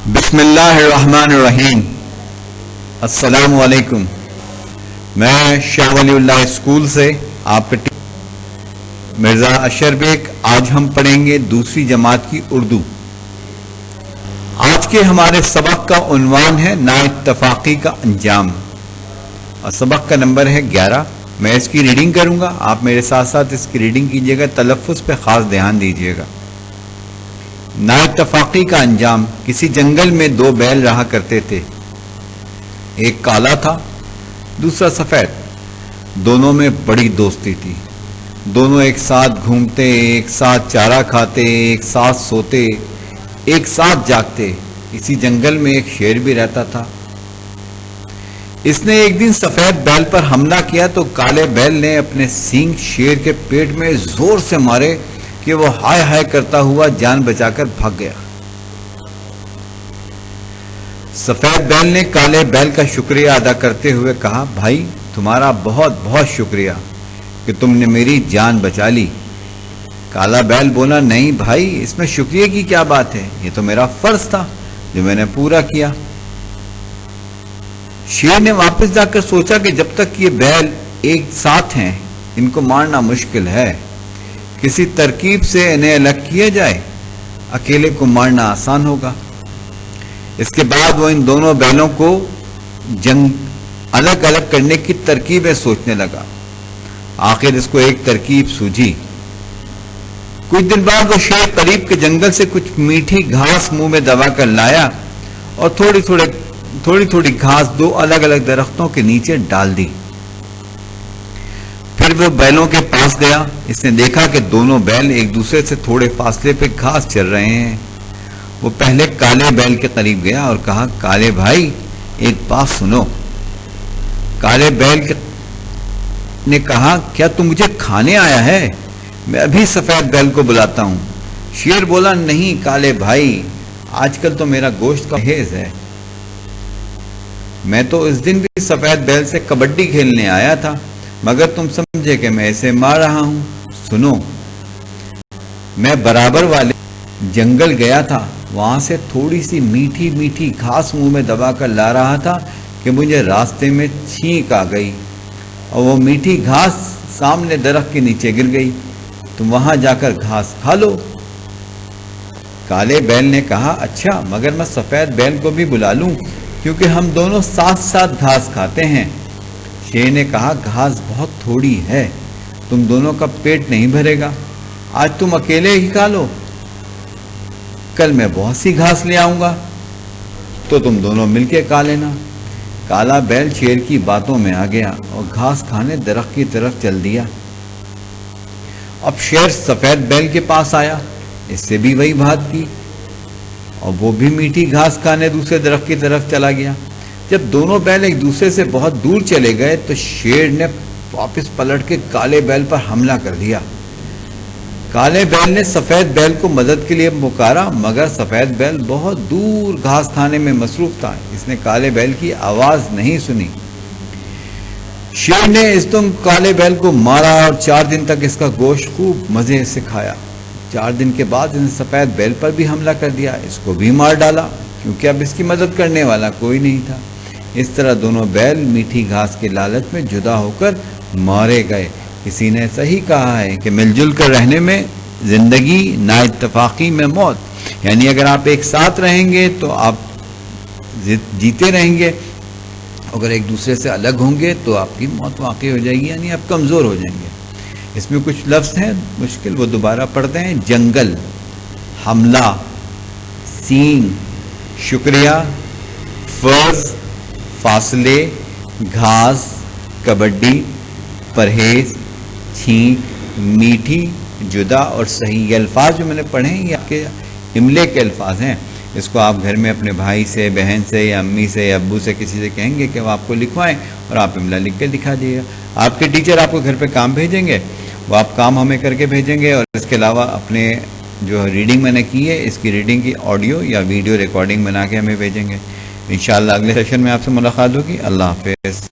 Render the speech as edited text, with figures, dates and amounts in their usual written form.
بسم اللہ الرحمن الرحیم۔ السلام علیکم۔ میں شاہ ولی اللہ اسکول سے آپ کے مرزا اشر بیگ۔ آج ہم پڑھیں گے دوسری جماعت کی اردو۔ آج کے ہمارے سبق کا عنوان ہے نا اتفاقی کا انجام، اور سبق کا نمبر ہے 11۔ میں اس کی ریڈنگ کروں گا، آپ میرے ساتھ ساتھ اس کی ریڈنگ کیجیے گا، تلفظ پہ خاص دھیان دیجیے گا۔ نا اتفاقی کا انجام۔ کسی جنگل میں دو بیل رہا کرتے تھے، ایک کالا تھا دوسرا سفید۔ دونوں میں بڑی دوستی تھی، دونوں ایک ساتھ گھومتے، ایک ساتھ چارہ کھاتے، ایک ساتھ سوتے، ایک ساتھ جاگتے۔ اسی جنگل میں ایک شیر بھی رہتا تھا۔ اس نے ایک دن سفید بیل پر حملہ کیا تو کالے بیل نے اپنے سینگ شیر کے پیٹ میں زور سے مارے کہ وہ ہائے ہائے کرتا ہوا جان بچا کر بھاگ گیا۔ سفید بیل نے کالے بیل کا شکریہ ادا کرتے ہوئے کہا، بھائی تمہارا بہت بہت شکریہ کہ تم نے میری جان بچا لی۔ کالا بیل بولا، نہیں بھائی، اس میں شکریہ کی کیا بات ہے، یہ تو میرا فرض تھا جو میں نے پورا کیا۔ شیر نے واپس جا کر سوچا کہ جب تک یہ بیل ایک ساتھ ہیں ان کو مارنا مشکل ہے، کسی ترکیب سے انہیں الگ کیا جائے، اکیلے کو مارنا آسان ہوگا۔ اس کے بعد وہ ان دونوں بیلوں کو الگ الگ کرنے کی ترکیبیں سوچنے لگا۔ آخر اس کو ایک ترکیب سوجھی۔ کچھ دن بعد وہ شیر قریب کے جنگل سے کچھ میٹھی گھاس منہ میں دبا کر لایا اور تھوڑی تھوڑی گھاس دو الگ الگ درختوں کے نیچے ڈال دی۔ پھر وہ بیلوں کے پاس گیا۔ اس نے دیکھا کہ دونوں بیل ایک دوسرے سے تھوڑے فاصلے پہ گھاس چر رہے ہیں۔ وہ پہلے کالے بیل کے قریب گیا اور کہا، کالے بھائی ایک بات سنو۔ کالے بیل نے کہا، کیا تم مجھے کھانے آیا ہے؟ میں ابھی سفید بیل کو بلاتا ہوں۔ شیر بولا، نہیں کالے بھائی، آج کل تو میرا گوشت کا پرہیز ہے۔ میں تو اس دن بھی سفید بیل سے کبڈی کھیلنے آیا تھا، مگر تم سمجھے کہ میں اسے مار رہا ہوں۔ سنو، میں برابر والے جنگل گیا تھا، وہاں سے تھوڑی سی میٹھی میٹھی گھاس منہ میں دبا کر لا رہا تھا کہ مجھے راستے میں چھینک آ گئی اور وہ میٹھی گھاس سامنے درخت کے نیچے گر گئی۔ تم وہاں جا کر گھاس کھا لو۔ کالے بیل نے کہا، اچھا، مگر میں سفید بیل کو بھی بلا لوں کیونکہ ہم دونوں ساتھ ساتھ گھاس کھاتے ہیں۔ شیر نے کہا، گھاس بہت تھوڑی ہے، تم دونوں کا پیٹ نہیں بھرے گا، آج تم اکیلے ہی کھا لو، کل میں بہت سی گھاس لے آؤں گا تو تم دونوں مل کے کھا لینا۔ کالا بیل شیر کی باتوں میں آ گیا اور گھاس کھانے درخت کی طرف چل دیا۔ اب شیر سفید بیل کے پاس آیا، اس سے بھی وہی بات کی اور وہ بھی میٹھی گھاس کھانے دوسرے درخت کی طرف چلا گیا۔ جب دونوں بیل ایک دوسرے سے بہت دور چلے گئے تو شیر نے واپس پلٹ کے کالے بیل پر حملہ کر دیا۔ کالے بیل نے سفید بیل کو مدد کے لیے پکارا، مگر سفید بیل بہت دور گھاس کھانے میں مصروف تھا، اس نے کالے بیل کی آواز نہیں سنی۔ شیر نے اس دم کالے بیل کو مارا اور 4 دن تک اس کا گوشت خوب مزے سے کھایا۔ 4 دن کے بعد اس نے سفید بیل پر بھی حملہ کر دیا، اس کو بھی مار ڈالا کیونکہ اب اس کی مدد کرنے والا کوئی نہیں تھا۔ اس طرح دونوں بیل میٹھی گھاس کے لالچ میں جدا ہو کر مارے گئے۔ کسی نے صحیح کہا ہے کہ مل جل کر رہنے میں زندگی، نا اتفاقی میں موت۔ یعنی اگر آپ ایک ساتھ رہیں گے تو آپ جیتے رہیں گے، اگر ایک دوسرے سے الگ ہوں گے تو آپ کی موت واقع ہو جائے گی، یعنی آپ کمزور ہو جائیں گے۔ اس میں کچھ لفظ ہیں مشکل، وہ دوبارہ پڑھتے ہیں۔ جنگل، حملہ، سینگ، شکریہ، فرض، فاصلے، گھاس، کبڈی، پرہیز، چھینک، میٹھی، جدا اور صحیح۔ یہ الفاظ جو میں نے پڑھے ہیں یہ آپ کے املے کے الفاظ ہیں۔ اس کو آپ گھر میں اپنے بھائی سے، بہن سے یا امی سے یا ابو سے کسی سے کہیں گے کہ وہ آپ کو لکھوائیں اور آپ املا لکھ کے دکھا دیجیے گا۔ آپ کے ٹیچر آپ کو گھر پہ کام بھیجیں گے، وہ آپ کام ہمیں کر کے بھیجیں گے، اور اس کے علاوہ اپنے جو ریڈنگ میں نے کی ہے اس کی ریڈنگ کی آڈیو یا ویڈیو ریکارڈنگ بنا کے ہمیں بھیجیں گے۔ انشاءاللہ اگلے سیشن میں آپ سے ملاقات ہوگی۔ اللہ حافظ۔